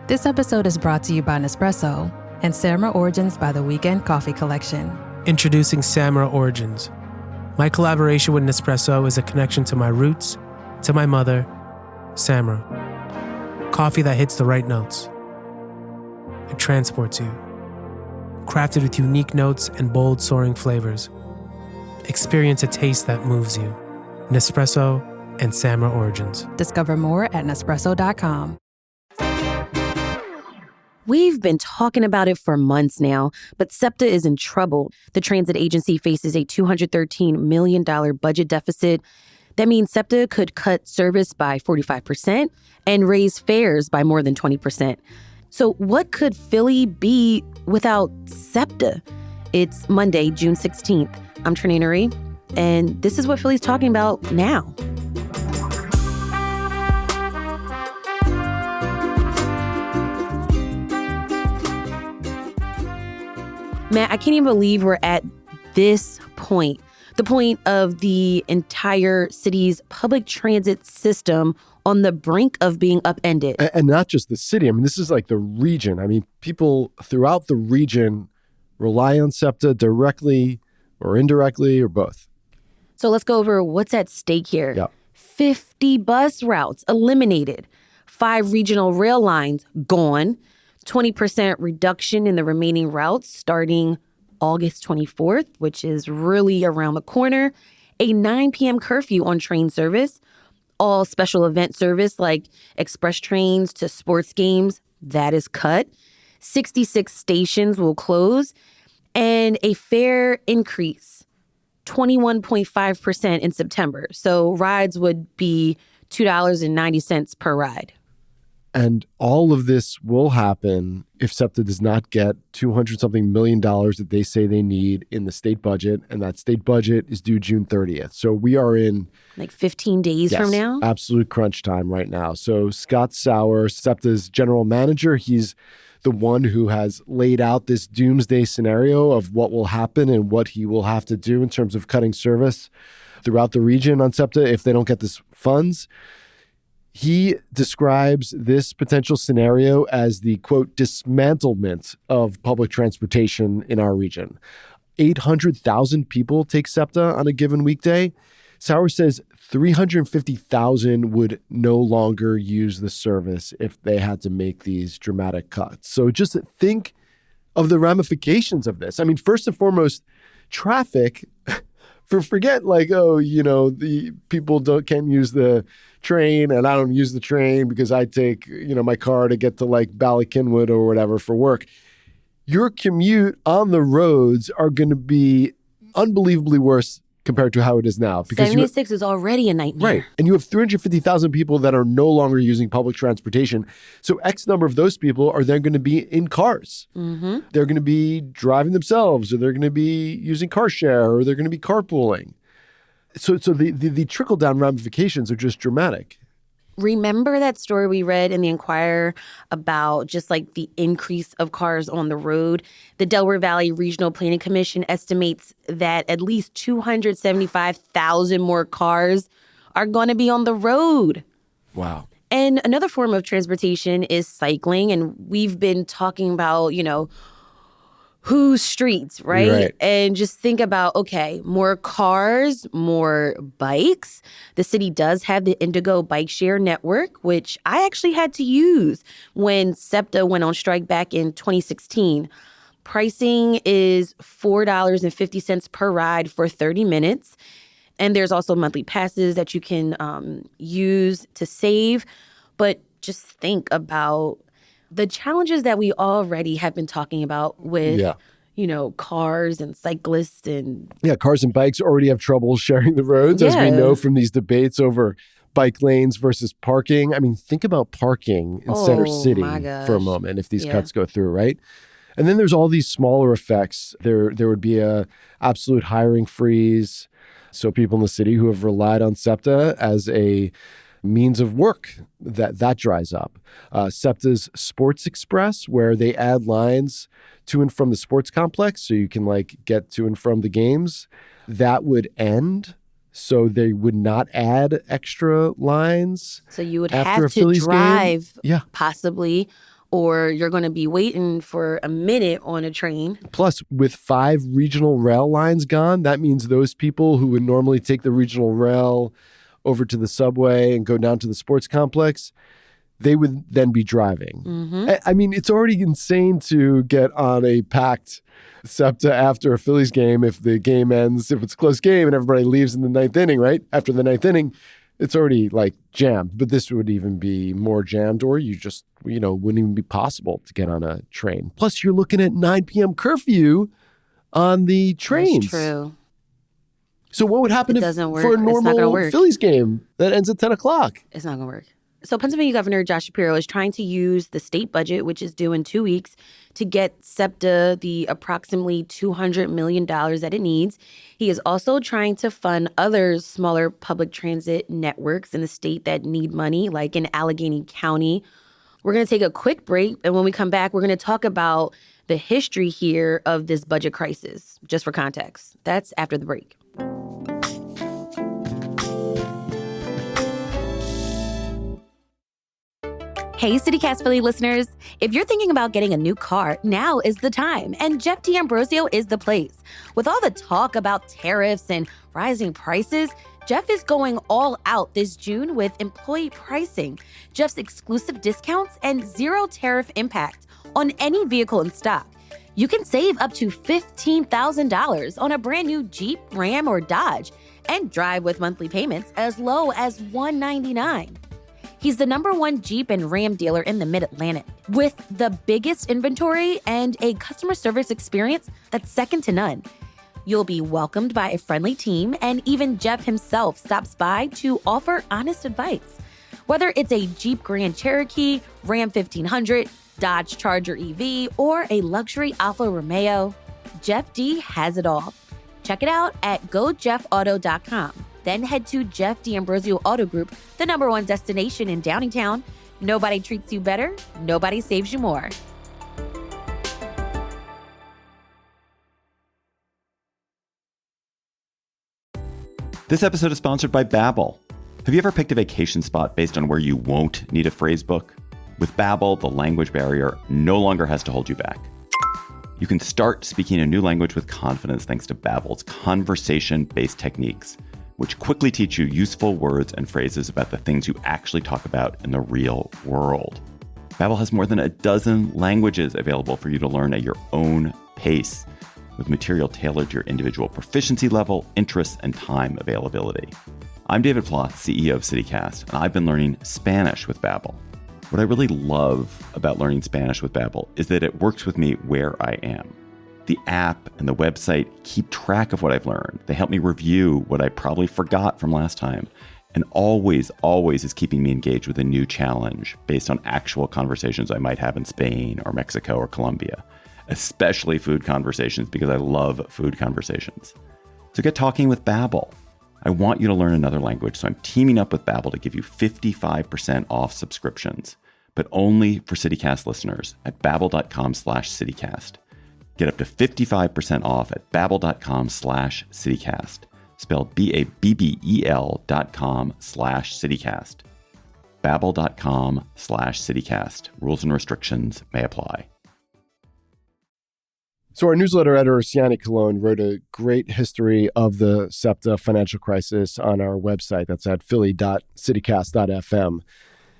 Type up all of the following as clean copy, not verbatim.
This episode is brought to you by Nespresso and Samra Origins by the Weekend Coffee Collection. Introducing Samra Origins. My collaboration with Nespresso is a connection to my roots, to my mother, Samra. Coffee that hits the right notes. It transports you. Crafted with unique notes and bold, soaring flavors. Experience a taste that moves you. Nespresso and Samra Origins. Discover more at Nespresso.com. We've been talking about it for months now, but SEPTA is in trouble. The transit agency faces a $213 million budget deficit. That means SEPTA could cut service by 45% and raise fares by more than 20%. So what could Philly be without SEPTA? It's Monday, June 16th. I'm Trenae Nuri, and this is what Philly's talking about now. Matt, I can't even believe we're at this point, the point of the entire city's public transit system on the brink of being upended. And not just the city. I mean, this is like the region. I mean, people throughout the region rely on SEPTA directly or indirectly or both. So let's go over what's at stake here. Yep. 50 bus routes eliminated, 5 regional rail lines gone, 20% reduction in the remaining routes starting August 24th, which is really around the corner, a 9 p.m. curfew on train service, all special event service like express trains to sports games, that is cut, 66 stations will close, and a fare increase, 21.5% in September. So rides would be $2.90 per ride. And all of this will happen if SEPTA does not get $200-something million that they say they need in the state budget. And that state budget is due June 30th. So we are in... like 15 days from now? Absolute crunch time right now. So Scott Sauer, SEPTA's general manager, he's the one who has laid out this doomsday scenario of what will happen and what he will have to do in terms of cutting service throughout the region on SEPTA if they don't get this funds. He describes this potential scenario as the, quote, dismantlement of public transportation in our region. 800,000 people take SEPTA on a given weekday. Sauer says 350,000 would no longer use the service if they had to make these dramatic cuts. So just think of the ramifications of this. I mean, first and foremost, traffic. Forget like, oh, you know, the people can't use the train and I don't use the train because I take, you know, my car to get to like Ballykinwood or whatever for work. Your commute on the roads are going to be unbelievably worse compared to how it is now. Because 76 is already a nightmare. Right. And you have 350,000 people that are no longer using public transportation. So X number of those people are then going to be in cars. Mm-hmm. They're going to be driving themselves, or they're going to be using car share, or they're going to be carpooling. So the trickle-down ramifications are just dramatic. Remember that story we read in the Enquirer about just like the increase of cars on the road? The Delaware Valley Regional Planning Commission estimates that at least 275,000 more cars are going to be on the road. Wow. And another form of transportation is cycling. And we've been talking about, you know, whose streets, right? And just think about, okay, more cars, more bikes. The city does have the Indigo bike share network, which I actually had to use when SEPTA went on strike back in 2016. Pricing is $4.50 per ride for 30 minutes. And there's also monthly passes that you can use to save. But just think about the challenges that we already have been talking about with, you know, cars and cyclists and... Yeah, cars and bikes already have trouble sharing the roads, as we know from these debates over bike lanes versus parking. I mean, think about parking in Center City for a moment if these cuts go through, right? And then there's all these smaller effects. There would be a absolute hiring freeze. So people in the city who have relied on SEPTA as a means of work, that dries up. SEPTA's Sports Express, where they add lines to and from the sports complex so you can like get to and from the games, that would end. So they would not add extra lines. So you would have to drive possibly or you're going to be waiting for a minute on a train. Plus, with 5 regional rail lines gone, that means those people who would normally take the regional rail over to the subway and go down to the sports complex, they would then be driving. Mm-hmm. I mean, it's already insane to get on a packed SEPTA after a Phillies game if the game ends, if it's a close game and everybody leaves in the 9th inning, right? After the 9th inning, it's already like jammed. But this would even be more jammed, or you just, wouldn't even be possible to get on a train. Plus, you're looking at 9 p.m. curfew on the trains. That's true. So what would happen for a normal Phillies game that ends at 10 o'clock? It's not going to work. So Pennsylvania Governor Josh Shapiro is trying to use the state budget, which is due in 2 weeks, to get SEPTA the approximately $200 million that it needs. He is also trying to fund other smaller public transit networks in the state that need money, like in Allegheny County. We're going to take a quick break, and when we come back, we're going to talk about the history here of this budget crisis, just for context. That's after the break. Hey, CityCast Philly listeners. If you're thinking about getting a new car, now is the time, and Jeff D'Ambrosio is the place. With all the talk about tariffs and rising prices, Jeff is going all out this June with employee pricing, Jeff's exclusive discounts, and zero tariff impact on any vehicle in stock. You can save up to $15,000 on a brand new Jeep, Ram, or Dodge, and drive with monthly payments as low as $199. He's the #1 Jeep and Ram dealer in the Mid-Atlantic, with the biggest inventory and a customer service experience that's second to none. You'll be welcomed by a friendly team, and even Jeff himself stops by to offer honest advice. Whether it's a Jeep Grand Cherokee, Ram 1500, Dodge Charger EV, or a luxury Alfa Romeo, Jeff D has it all. Check it out at gojeffauto.com. Then head to Jeff D'Ambrosio Auto Group, the #1 destination in Downingtown. Nobody treats you better. Nobody saves you more. This episode is sponsored by Babbel. Have you ever picked a vacation spot based on where you won't need a phrase book? With Babbel, the language barrier no longer has to hold you back. You can start speaking a new language with confidence thanks to Babbel's conversation-based techniques, which quickly teach you useful words and phrases about the things you actually talk about in the real world. Babbel has more than a dozen languages available for you to learn at your own pace, with material tailored to your individual proficiency level, interests, and time availability. I'm David Plotz, CEO of CityCast, and I've been learning Spanish with Babbel. What I really love about learning Spanish with Babbel is that it works with me where I am. The app and the website keep track of what I've learned. They help me review what I probably forgot from last time, and always is keeping me engaged with a new challenge based on actual conversations I might have in Spain or Mexico or Colombia, especially food conversations, because I love food conversations. So get talking with Babbel. I want you to learn another language, so I'm teaming up with Babbel to give you 55% off subscriptions, but only for CityCast listeners at babbel.com/CityCast. Get up to 55% off at babbel.com/CityCast. Spelled BABBEL.com/CityCast. Babbel.com/CityCast. Rules and restrictions may apply. So our newsletter editor, Siani Colon, wrote a great history of the SEPTA financial crisis on our website. That's at philly.citycast.fm.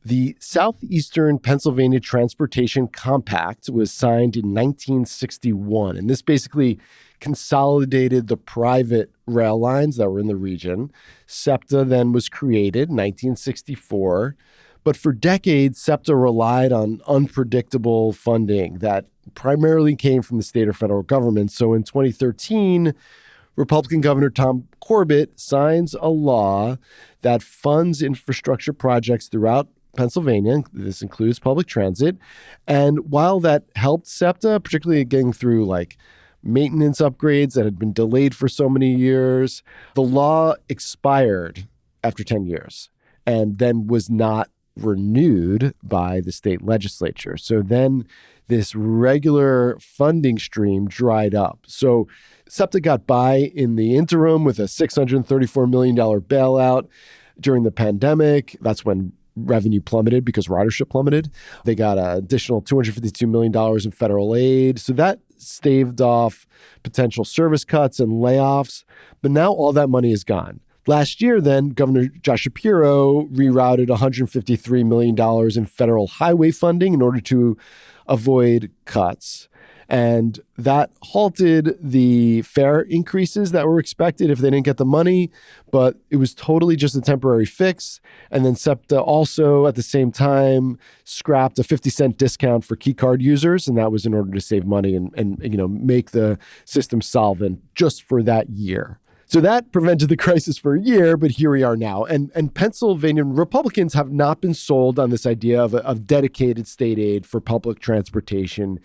The Southeastern Pennsylvania Transportation Compact was signed in 1961, and this basically consolidated the private rail lines that were in the region. SEPTA then was created in 1964, but for decades, SEPTA relied on unpredictable funding that primarily came from the state or federal government. So in 2013, Republican Governor Tom Corbett signs a law that funds infrastructure projects throughout Pennsylvania. This includes public transit. And while that helped SEPTA, particularly getting through like maintenance upgrades that had been delayed for so many years, the law expired after 10 years and then was not renewed by the state legislature. So then this regular funding stream dried up. So SEPTA got by in the interim with a $634 million bailout during the pandemic. That's when revenue plummeted because ridership plummeted. They got an additional $252 million in federal aid. So that staved off potential service cuts and layoffs. But now all that money is gone. Last year, then, Governor Josh Shapiro rerouted $153 million in federal highway funding in order to avoid cuts. And that halted the fare increases that were expected if they didn't get the money, but it was totally just a temporary fix. And then SEPTA also, at the same time, scrapped a 50-cent discount for key card users, and that was in order to save money and make the system solvent just for that year. So that prevented the crisis for a year, but here we are now. And Pennsylvania Republicans have not been sold on this idea of dedicated state aid for public transportation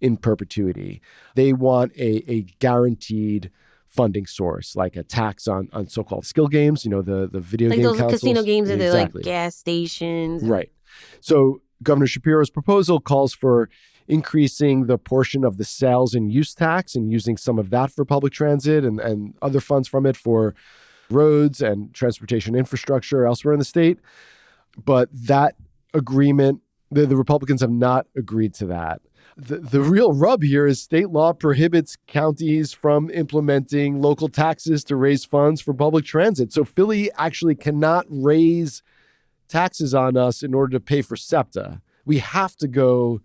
in perpetuity. They want a guaranteed funding source, like a tax on so-called skill games, the video game consoles. Like those casino games at Exactly. the gas stations. Right. So Governor Shapiro's proposal calls for increasing the portion of the sales and use tax and using some of that for public transit and other funds from it for roads and transportation infrastructure elsewhere in the state. But that agreement, the Republicans have not agreed to that. The real rub here is state law prohibits counties from implementing local taxes to raise funds for public transit. So Philly actually cannot raise taxes on us in order to pay for SEPTA. We have to go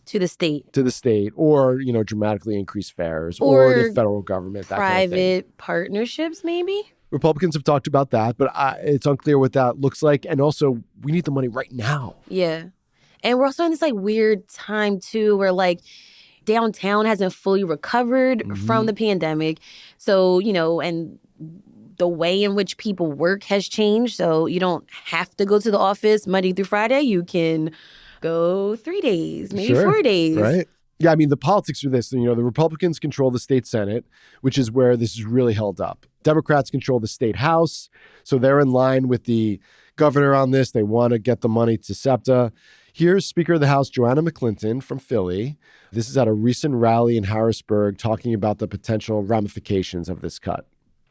to the state or, dramatically increase fares or the federal government, that kind of thing. Private partnerships, maybe? Republicans have talked about that, but it's unclear what that looks like. And also, we need the money right now. Yeah. And we're also in this weird time too, where downtown hasn't fully recovered from the pandemic. So, and the way in which people work has changed. So you don't have to go to the office Monday through Friday. You can go 3 days, maybe 4 days. Right. Yeah, the politics are this. The Republicans control the state Senate, which is where this is really held up. Democrats control the state House. So they're in line with the governor on this. They want to get the money to SEPTA. Here's Speaker of the House Joanna McClinton from Philly. This is at a recent rally in Harrisburg talking about the potential ramifications of this cut.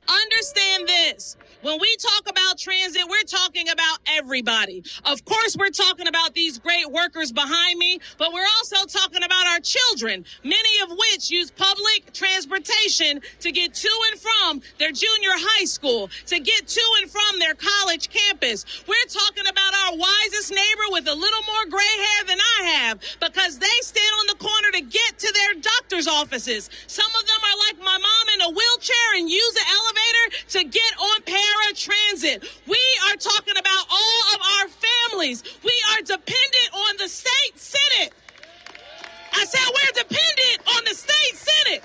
Understand this. When we talk about transit, we're talking about everybody. Of course, we're talking about these great workers behind me, but we're also talking about our children, many of which use public transportation to get to and from their junior high school, to get to and from their college campus. We're talking about our wisest neighbor with a little more gray hair than I have because they stand on the corner to get to their doctor's offices. Some of them are like my mom in a wheelchair and use the elevator to get on paratransit. We are talking about all of our families. We are dependent on the state Senate. I said we're dependent on the state Senate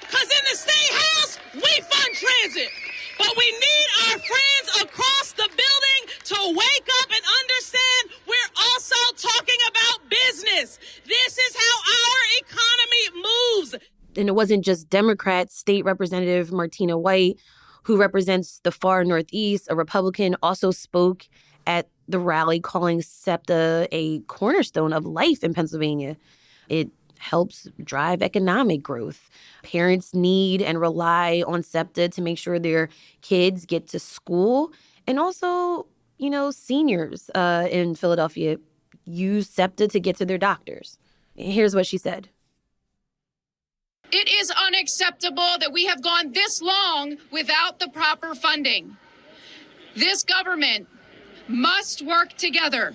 because in the state House, we fund transit. But we need our friends across the building to wake up and understand we're also talking about business. This is how our economy moves. And it wasn't just Democrats. State Representative Martina White, who represents the far Northeast, a Republican, also spoke at the rally calling SEPTA a cornerstone of life in Pennsylvania. It helps drive economic growth. Parents need and rely on SEPTA to make sure their kids get to school. And also, seniors in Philadelphia use SEPTA to get to their doctors. Here's what she said. It is unacceptable that we have gone this long without the proper funding. This government must work together.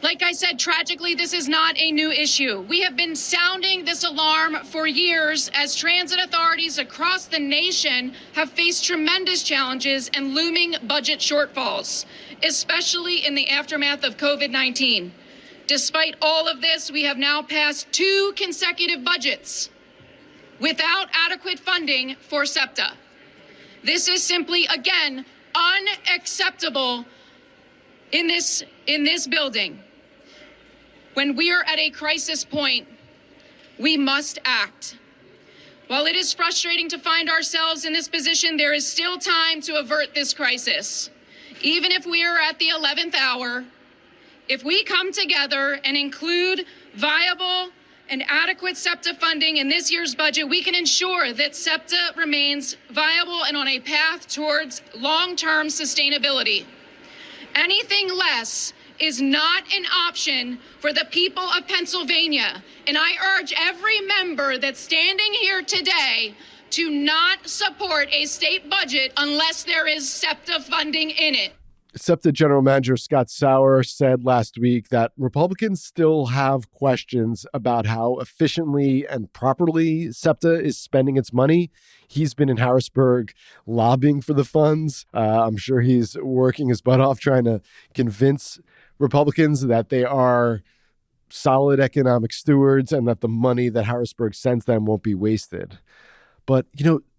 Like I said, tragically, this is not a new issue. We have been sounding this alarm for years as transit authorities across the nation have faced tremendous challenges and looming budget shortfalls, especially in the aftermath of COVID-19. Despite all of this, we have now passed 2 consecutive budgets without adequate funding for SEPTA. This is simply, again, unacceptable in this building. When we are at a crisis point, we must act. While it is frustrating to find ourselves in this position, there is still time to avert this crisis. Even if we are at the 11th hour, if we come together and include viable and adequate SEPTA funding in this year's budget, we can ensure that SEPTA remains viable and on a path towards long-term sustainability. Anything less is not an option for the people of Pennsylvania. And I urge every member that's standing here today to not support a state budget unless there is SEPTA funding in it. SEPTA General Manager Scott Sauer said last week that Republicans still have questions about how efficiently and properly SEPTA is spending its money. He's been in Harrisburg lobbying for the funds. I'm sure he's working his butt off trying to convince Republicans that they are solid economic stewards and that the money that Harrisburg sends them won't be wasted. But,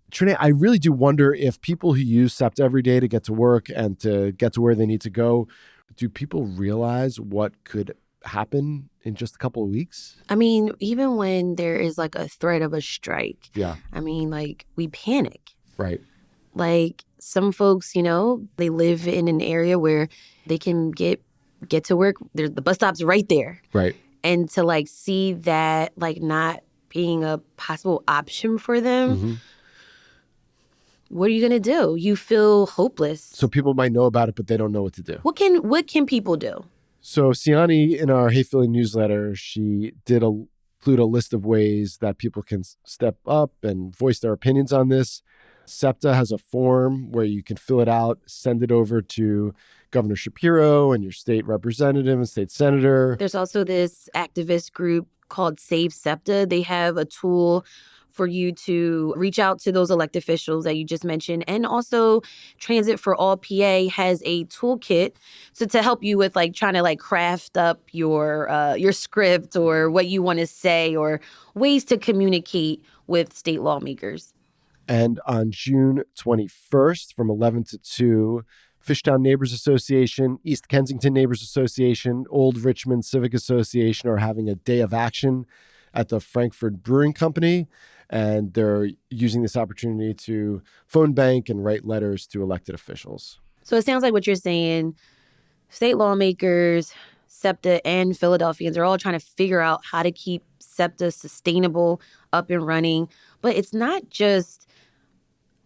Trenae, I really do wonder if people who use SEPTA every day to get to work and to get to where they need to go, do people realize what could happen in just a couple of weeks? I mean, even when there is like a threat of a strike, we panic. Right. Like some folks, they live in an area where they can get to work. The bus stop's right there. Right. And to see that not being a possible option for them. Mm-hmm. What are you going to do? You feel hopeless. So people might know about it, but they don't know what to do. What can people do? So Siani, in our Hey Philly newsletter, she did include a list of ways that people can step up and voice their opinions on this. SEPTA has a form where you can fill it out, send it over to Governor Shapiro and your state representative and state senator. There's also this activist group called Save SEPTA. They have a tool for you to reach out to those elected officials that you just mentioned. And also Transit for All PA has a toolkit to help you with trying to craft up your script or what you want to say or ways to communicate with state lawmakers. And on June 21st from 11 to 2, Fishtown Neighbors Association, East Kensington Neighbors Association, Old Richmond Civic Association are having a day of action at the Frankfurt Brewing Company. And they're using this opportunity to phone bank and write letters to elected officials. So it sounds like what you're saying, state lawmakers, SEPTA, and Philadelphians are all trying to figure out how to keep SEPTA sustainable, up and running. But it's not just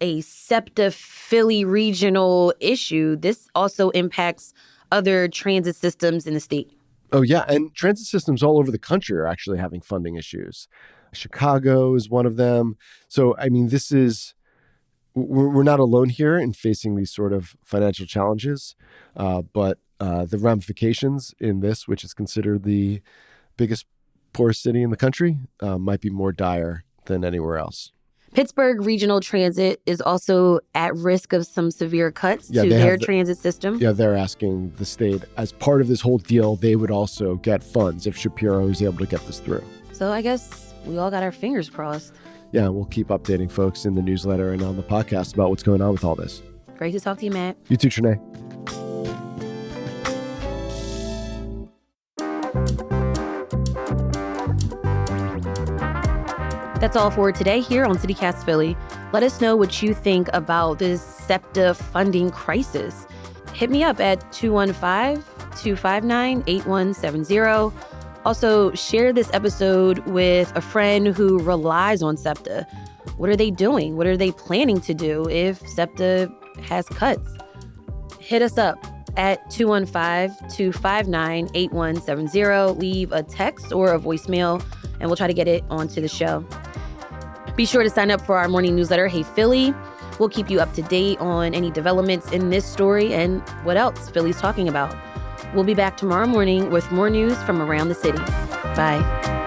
a SEPTA Philly regional issue. This also impacts other transit systems in the state. Oh, yeah. And transit systems all over the country are actually having funding issues. Chicago is one of them. So, we're not alone here in facing these sort of financial challenges, but the ramifications in this, which is considered the biggest, poorest city in the country, might be more dire than anywhere else. Pittsburgh Regional Transit is also at risk of some severe cuts to their transit system. Yeah, they're asking the state, as part of this whole deal, they would also get funds if Shapiro is able to get this through. So I guess we all got our fingers crossed. Yeah, we'll keep updating folks in the newsletter and on the podcast about what's going on with all this. Great to talk to you, Matt. You too, Trenae. That's all for today here on CityCast Philly. Let us know what you think about this SEPTA funding crisis. Hit me up at 215-259-8170. Also, share this episode with a friend who relies on SEPTA. What are they doing? What are they planning to do if SEPTA has cuts? Hit us up at 215-259-8170. Leave a text or a voicemail, and we'll try to get it onto the show. Be sure to sign up for our morning newsletter, Hey Philly. We'll keep you up to date on any developments in this story and what else Philly's talking about. We'll be back tomorrow morning with more news from around the city. Bye.